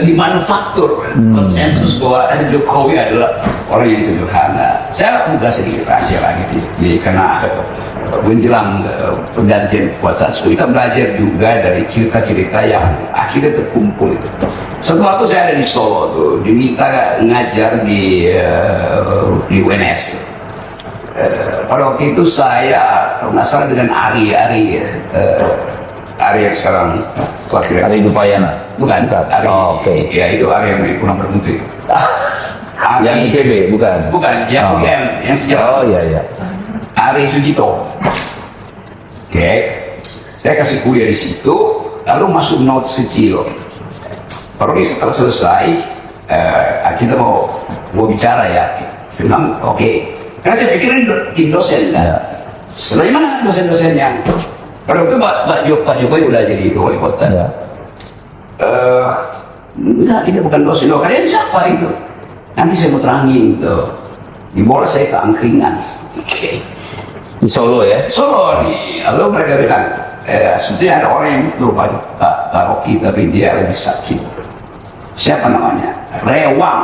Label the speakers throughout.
Speaker 1: dimanufaktur konsensus bahwa Jokowi adalah orang yang sederhana. Saya buka sedikit rahasia lagi karena menjelang pergantian kekuasaan kita belajar juga dari cerita-cerita yang akhirnya terkumpul. Suatu waktu saya ada di Solo tuh, diminta ngajar di UNS. Pada waktu itu saya kalau nggak salah dengan Ari yang sekarang wakil
Speaker 2: Ari Dupayana.
Speaker 1: bukan Ari,
Speaker 2: oke.
Speaker 1: Ya itu Ari yang kurang bermutu.
Speaker 2: Yang IPB bukan
Speaker 1: yang UGM yang sejarah.
Speaker 2: iya
Speaker 1: Ari Sujito. Oke, saya kasih kuliah di situ, lalu masuk notes kecil. Baru setelah selesai, kita mau bicara ya. Saya bilang oke. Karena saya pikirin tim dosen kan. Setelah mana dosen-dosen yang pada waktu Pak Jokowi udah jadi wali kota. Enggak, kita bukan dosen. Loh, kalian siapa itu? Nanti saya mau terangin tuh. Dibawa saya ke angkringan. Oke.
Speaker 2: Di Solo ya?
Speaker 1: Solo nih, lalu mereka bilang, sebetulnya ada orang yang lupa Pak Rocky, tapi dia lagi sakit. Siapa namanya? Rewang.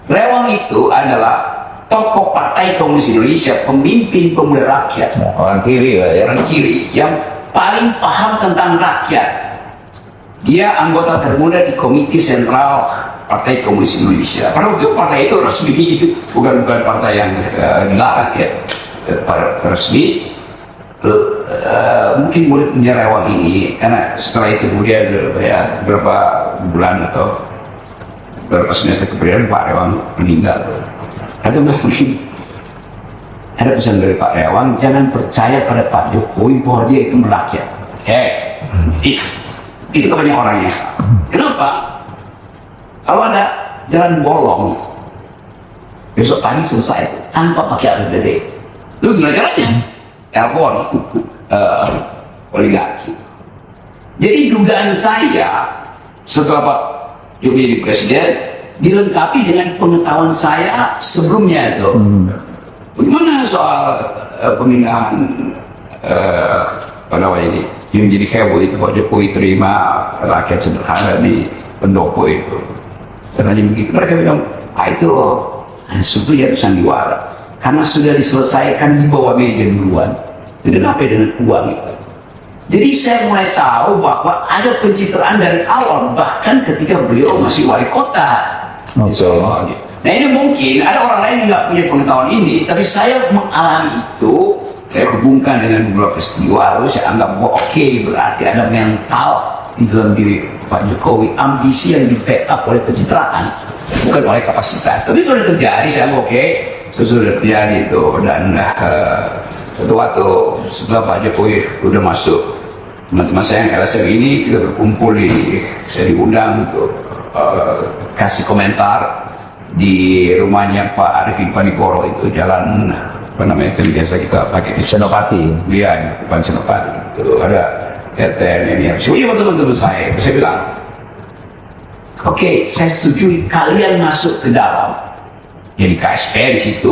Speaker 1: Rewang itu adalah tokoh Partai Komunis Indonesia, pemimpin pemuda rakyat.
Speaker 2: Orang kiri lah ya?
Speaker 1: Orang kiri, yang paling paham tentang rakyat. Dia anggota termuda di Komite Sentral Partai Komunis Indonesia. Pada waktu itu partai itu resmi, bukan partai yang dilarang ya. Resmi, mungkin murid Rewang ini, karena setelah itu kemudian ya, beberapa bulan atau beberapa semester kemudian Pak Rewang meninggal. Ada pesan dari Pak Rewang, jangan percaya pada Pak Jokowi bahwa dia itu merakyat. Itu kebanyakan orangnya. Kenapa? Kalau ada jalan bolong, besok pagi selesai tanpa pakai APBD. Lu gimana caranya? Telepon oligarki. Jadi dugaan saya setelah Pak Jokowi jadi presiden dilengkapi dengan pengetahuan saya sebelumnya itu. Bagaimana soal pemindahan apa namanya ini yang jadi heboh itu Pak Jokowi terima rakyat sederhana di pendopo itu. Katanya begitu, mereka bilang, itu sebetulnya itu sandiwara karena sudah diselesaikan di bawah meja duluan. Jadi apa dengan uang itu? Jadi saya mulai tahu bahwa ada pencitraan dari awal, bahkan ketika beliau masih wali kota. Nah ini mungkin ada orang lain yang nggak punya pengetahuan ini, tapi saya mengalami itu, saya hubungkan dengan beberapa peristiwa, lalu saya anggap bahwa oke, berarti ada mental di dalam diri Pak Jokowi, ambisi yang di backup oleh pencitraan, bukan oleh kapasitas. Tapi itu sudah terjadi, saya oke, itu sudah terjadi itu. Dan suatu waktu setelah Pak Jokowi sudah masuk, teman-teman saya yang LSM ini kita berkumpul saya diundang untuk kasih komentar di rumahnya Pak Arifin Panigoro, itu jalan apa namanya itu biasa kita pakai di
Speaker 2: Senopati.
Speaker 1: Iya, depan Senopati. Itu ada RTN ini. Semuanya teman-teman saya bilang, oke, saya setuju kalian masuk ke dalam, jadi KSP di situ,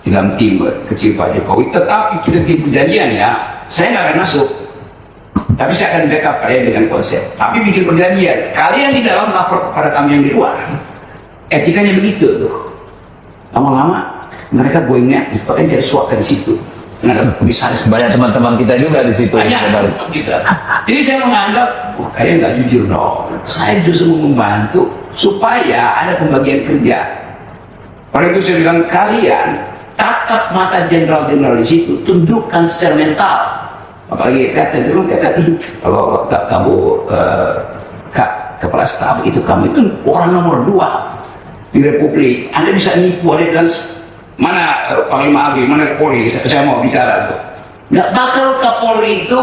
Speaker 1: di dalam tim kecil Pak Jokowi. Tetapi kita bikin perjanjian ya, saya nggak akan masuk, tapi saya akan backup kalian dengan konsep. Tapi bikin perjanjian, kalian di dalam lapor kepada kami yang di luar. Etikanya begitu tuh. Lama-lama mereka goingnya, bahkan jadi suaka di situ.
Speaker 2: Banyak teman-teman kita juga di situ.
Speaker 1: Banyak teman kita. Jadi saya menganggap, kalian nggak jujur dong. Saya justru membantu supaya ada pembagian kerja. Pada itu saya bilang, kalian tatap mata jenderal-jenderal di situ, tundukkan secara mental. Apalagi kalau kamu kepala staf itu, kamu itu orang nomor 2 di Republik. Anda bisa nipu, ada bilang mana Panglima Abri, mana Polri, saya mau bicara tuh. Nggak bakal Kapolri itu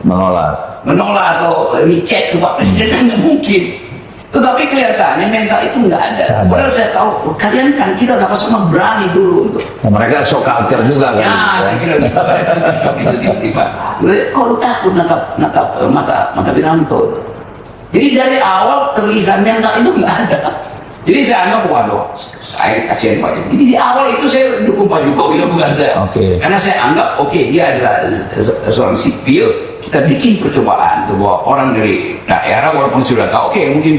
Speaker 1: menolak atau dicek ke Pak Presiden, kan nggak mungkin. Tetapi kelihatannya mental itu nggak ada. Padahal saya tahu, kalian kan kita sama-sama berani dulu untuk.
Speaker 2: Mereka shock culture juga kan?
Speaker 1: Ya, saya kira itu tiba-tiba. Kalau takut nangkap maka Wiranto. Jadi dari awal terlihat mental itu nggak ada. Jadi saya anggap, waduh, saya kasihan Pak Jokowi. Jadi di awal itu saya dukung Pak Jokowi, bukan saya. Karena saya anggap, oke, dia adalah seorang sipil, kita bikin percobaan tuh bahwa orang dari daerah walaupun sudah tahu, oke, mungkin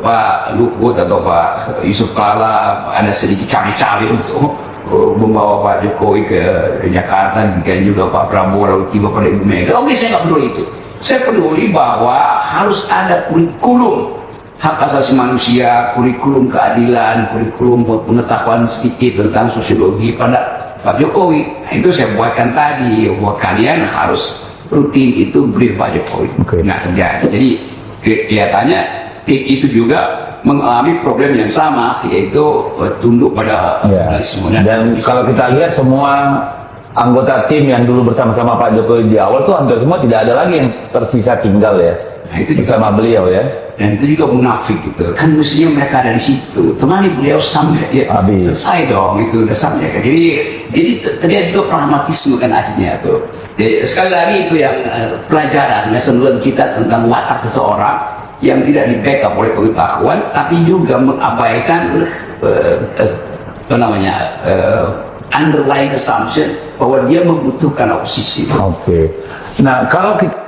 Speaker 1: Pak Luhut atau Pak Yusuf Kala ada sedikit cawe-cawe untuk membawa Pak Jokowi ke Jakarta, dan juga Pak Prabowo lalu tiba pada Ibu Mega. Oke, saya nggak peduli itu. Saya peduli bahwa harus ada kurikulum hak asasi manusia, kurikulum keadilan, kurikulum pengetahuan sedikit tentang sosiologi pada Pak Jokowi. Nah, itu saya buatkan tadi, bahwa kalian harus rutin itu brief Pak Jokowi. Nah, jadi kelihatannya itu juga mengalami problem yang sama, yaitu tunduk pada pluralisme.
Speaker 2: Dan kalau kita lihat semua anggota tim yang dulu bersama-sama Pak Jokowi di awal tuh hampir semua tidak ada lagi yang tersisa tinggal ya.
Speaker 1: Nah, itu
Speaker 2: bersama beliau ya.
Speaker 1: Dan itu juga munafik gitu. Kan mestinya mereka ada di situ. Temani beliau sampai ya
Speaker 2: habis.
Speaker 1: Selesai dong itu udah sampai. Jadi terjadi juga pragmatisme kan akhirnya tuh. Jadi sekali lagi itu yang pelajaran lesson learned kita tentang watak seseorang yang tidak di backup oleh pengetahuan, tapi juga mengabaikan underlying assumption bahwa dia membutuhkan oposisi.
Speaker 2: Nah, kalau kita